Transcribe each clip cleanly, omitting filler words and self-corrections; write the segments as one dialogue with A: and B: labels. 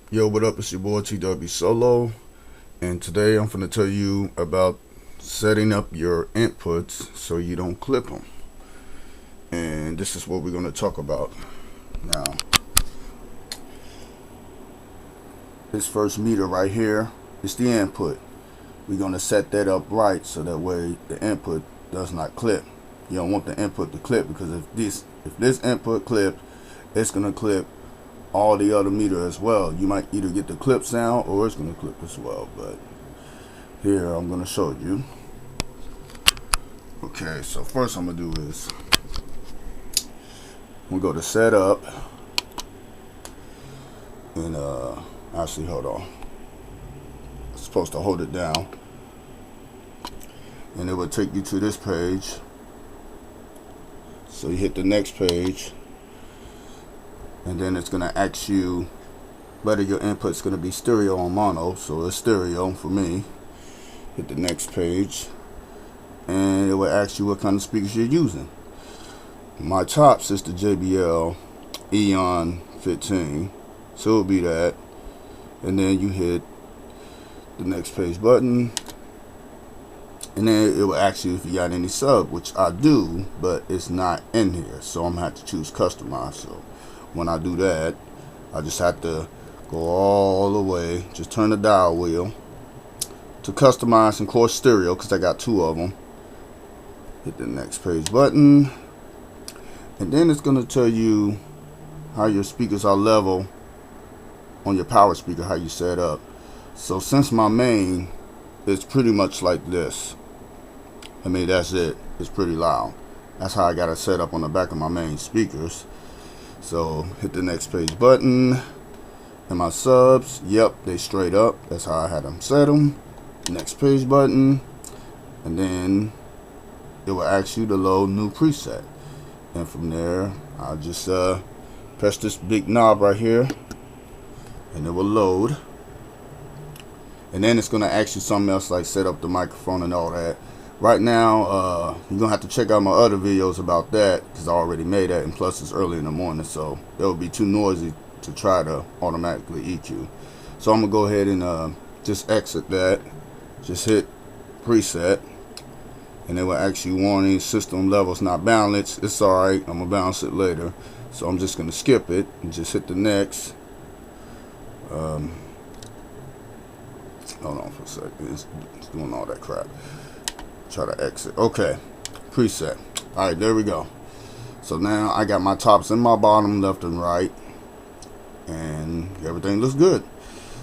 A: Yo, what up? It's your boy T-Dubbie Solo, and today I'm going to tell you about setting up your inputs so you don't clip them. And this is what we're going to talk about now. This first meter right here is the input. We're going to set that up right so that way the input does not clip. You don't want the input to clip, because if this input clips, it's going to clip all the other meter as well. You might either get the clip sound or it's going to clip as well, but here I'm going to show you. Okay, so first I'm going to do is I'm going to go to setup, and actually hold on, I'm supposed to hold it down and it will take you to this page. So you hit the next page, and then it's going to ask you whether your input's going to be stereo or mono. So it's stereo for me. Hit the next page, and it will ask you what kind of speakers you're using. My tops is the JBL Eon 15, so it'll be that. And then you hit the next page button, and then it will ask you if you got any sub, which I do, but it's not in here, so I'm going to have to choose customize. So when I do that, I just have to go all the way, just turn the dial wheel to customize and course stereo, because I got two of them. Hit the next page button, and then it's going to tell you how your speakers are level on your power speaker, how you set up. So since my main is pretty much like this, I mean, that's it, it's pretty loud. That's how I got it set up on the back of my main speakers. So hit the next page button, and my subs, yep, they straight up. That's how I had them set them. Next page button, and then it will ask you to load new preset. And from there, I'll just press this big knob right here, and it will load. And then it's going to ask you something else, like set up the microphone and all that. Right now, you're going to have to check out my other videos about that, because I already made that, and plus it's early in the morning, so it would be too noisy to try to automatically EQ. So I'm going to go ahead and just exit that. Just hit preset, and it will actually warning system levels not balanced. It's alright, I'm going to balance it later. So I'm just going to skip it and just hit the next. Hold on for a second, it's doing all that crap. Try to exit. Okay, preset. Alright, there we go. So now I got my tops and my bottom left and right, and everything looks good.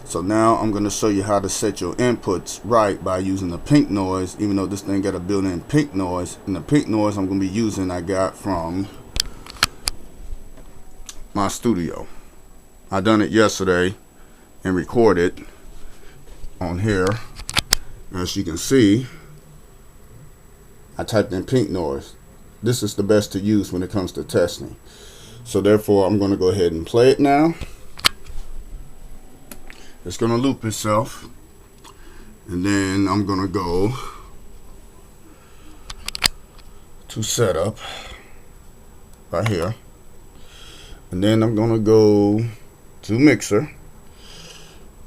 A: So now I'm going to show you how to set your inputs right by using the pink noise, even though this thing got a built-in pink noise. And the pink noise I'm going to be using, I got from my studio. I done it yesterday and recorded on here. As you can see, I typed in pink noise. This is the best to use when it comes to testing. So therefore, I'm going to go ahead and play it now. It's going to loop itself, and then I'm going to go to setup right here, and then I'm going to go to mixer,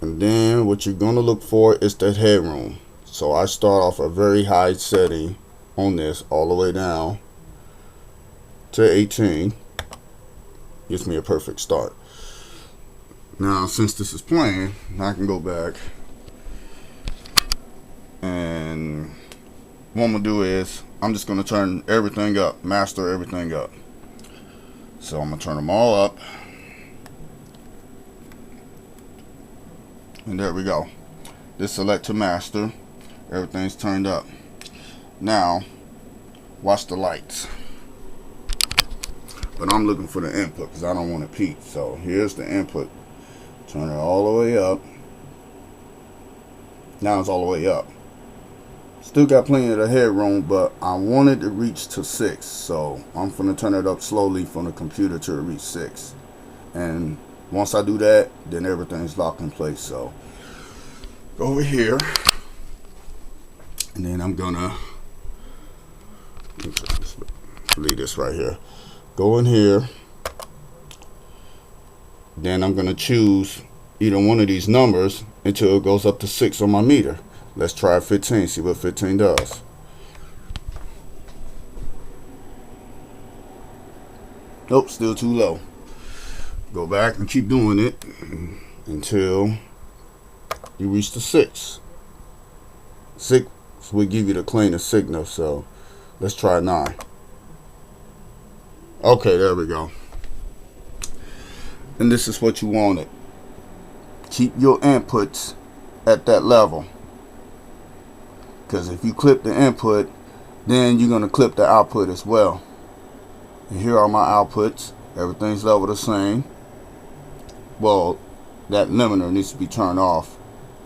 A: and then what you're going to look for is that headroom. So I start off a very high setting on this all the way down to 18. Gives me a perfect start. Now since this is playing, I can go back, and what I'm gonna do is I'm just gonna turn everything up, master everything up. So I'm gonna turn them all up, and there we go. This select to master, everything's turned up. Now watch the lights, but I'm looking for the input because I don't want to peak. So here's the input. Turn it all the way up. Now it's all the way up. Still got plenty of the headroom, but I wanted to reach to 6, so I'm gonna turn it up slowly from the computer to reach 6. And once I do that, then everything's locked in place. So go over here, and then I'm gonna leave this right here. Go in here. Then I'm going to choose either one of these numbers until it goes up to 6 on my meter. Let's try 15, see what 15 does. Nope, still too low. Go back and keep doing it until you reach the 6. 6 will give you the cleanest signal, so let's try 9. Okay, there we go. And this is what you wanted. Keep your inputs at that level, because if you clip the input, then you're going to clip the output as well. And here are my outputs. Everything's level the same. Well, that limiter needs to be turned off,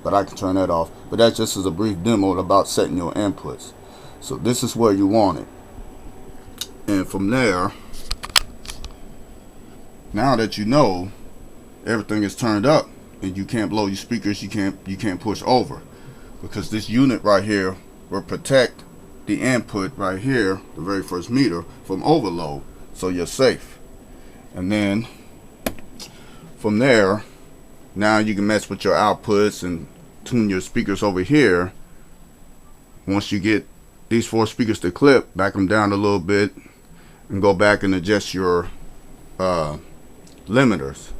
A: but I can turn that off. But that's just as a brief demo about setting your inputs. So this is where you want it. And from there, now that you know everything is turned up and you can't blow your speakers, you can't push over, because this unit right here will protect the input right here, the very first meter, from overload, so you're safe. And then from there, now you can mess with your outputs and tune your speakers over here. Once you get these 4 speakers to clip, back them down a little bit and go back and adjust your limiters,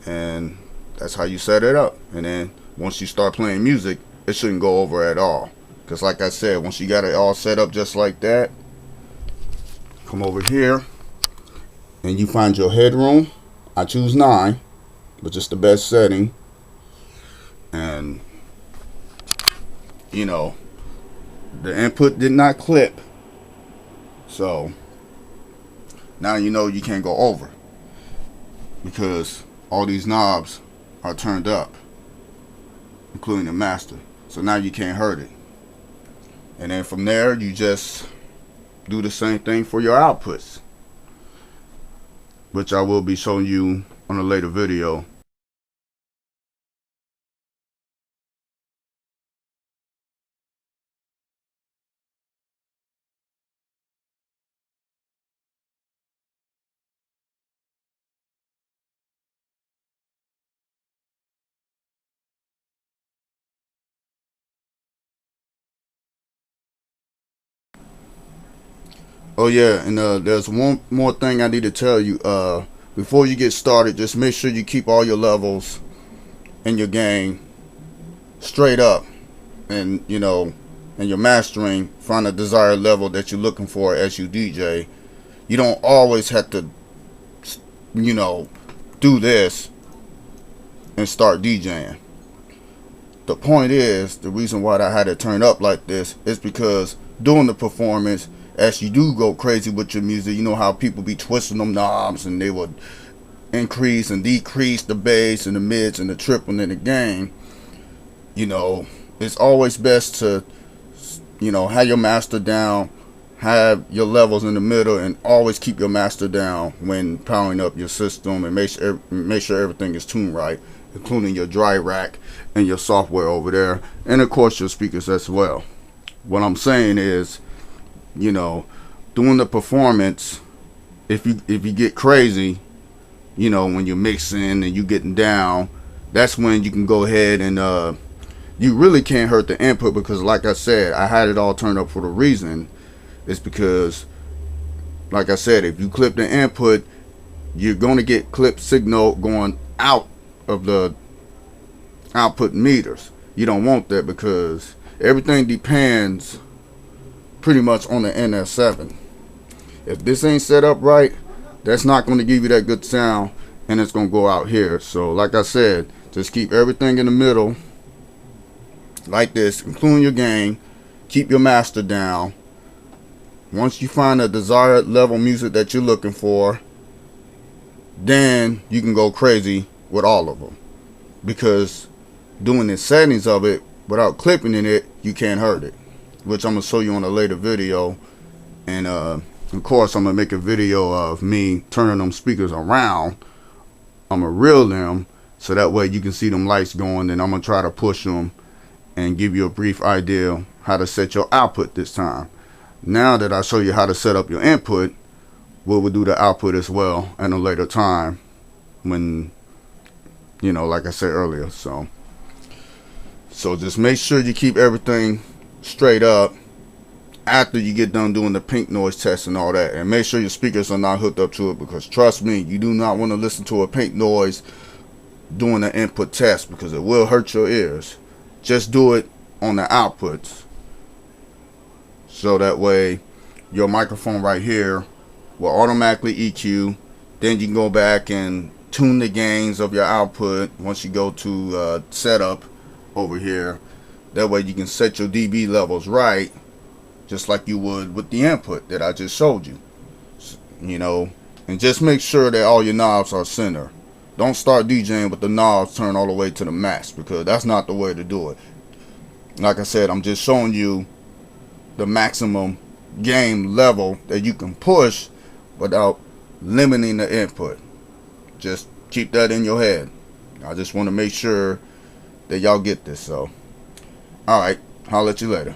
A: and that's how you set it up. And then once you start playing music, it shouldn't go over at all, because like I said, once you got it all set up just like that, come over here and you find your headroom. I choose 9, but just the best setting. And you know, the input did not clip, so now you know you can't go over, because all these knobs are turned up, including the master. So now you can't hurt it. And then from there, you just do the same thing for your outputs, which I will be showing you on a later video. Oh yeah, and there's one more thing I need to tell you. Before you get started, just make sure you keep all your levels in your game straight up, and you know, and your mastering, find a desired level that you're looking for as you DJ. You don't always have to, you know, do this and start DJing. The point is, the reason why I had it turned up like this is because during the performance, as you do go crazy with your music, you know how people be twisting them knobs and they would increase and decrease the bass and the mids and the triple in the gain. You know, it's always best to, you know, have your master down, have your levels in the middle, and always keep your master down when powering up your system, and make sure everything is tuned right, including your Driverack and your software over there, and of course your speakers as well. What I'm saying is, you know, during the performance, if you get crazy, you know, when you're mixing and you getting down, that's when you can go ahead and you really can't hurt the input, because like I said, I had it all turned up for the reason. It's because, like I said, if you clip the input, you're going to get clip signal going out of the output meters. You don't want that, because everything depends pretty much on the NS7. If this ain't set up right, that's not going to give you that good sound, and it's going to go out here. So like I said, just keep everything in the middle like this, including your gain. Keep your master down. Once you find a desired level music that you're looking for, then you can go crazy with all of them, because doing the settings of it without clipping in it, you can't hurt it, which I'm going to show you on a later video. And of course, I'm going to make a video of me turning them speakers around. I'm going to reel them so that way you can see them lights going, and I'm going to try to push them and give you a brief idea how to set your output this time. Now that I show you how to set up your input, we'll do the output as well at a later time when you know, like I said earlier. So just make sure you keep everything straight up after you get done doing the pink noise test and all that, and make sure your speakers are not hooked up to it, because trust me, you do not want to listen to a pink noise doing the input test, because it will hurt your ears. Just do it on the outputs, so that way your microphone right here will automatically EQ. Then you can go back and tune the gains of your output once you go to setup over here. That way you can set your dB levels right, just like you would with the input that I just showed you. You know, and just make sure that all your knobs are center. Don't start DJing with the knobs turned all the way to the max, because that's not the way to do it. Like I said, I'm just showing you the maximum gain level that you can push without limiting the input. Just keep that in your head. I just want to make sure that y'all get this. So, alright, I'll let you later.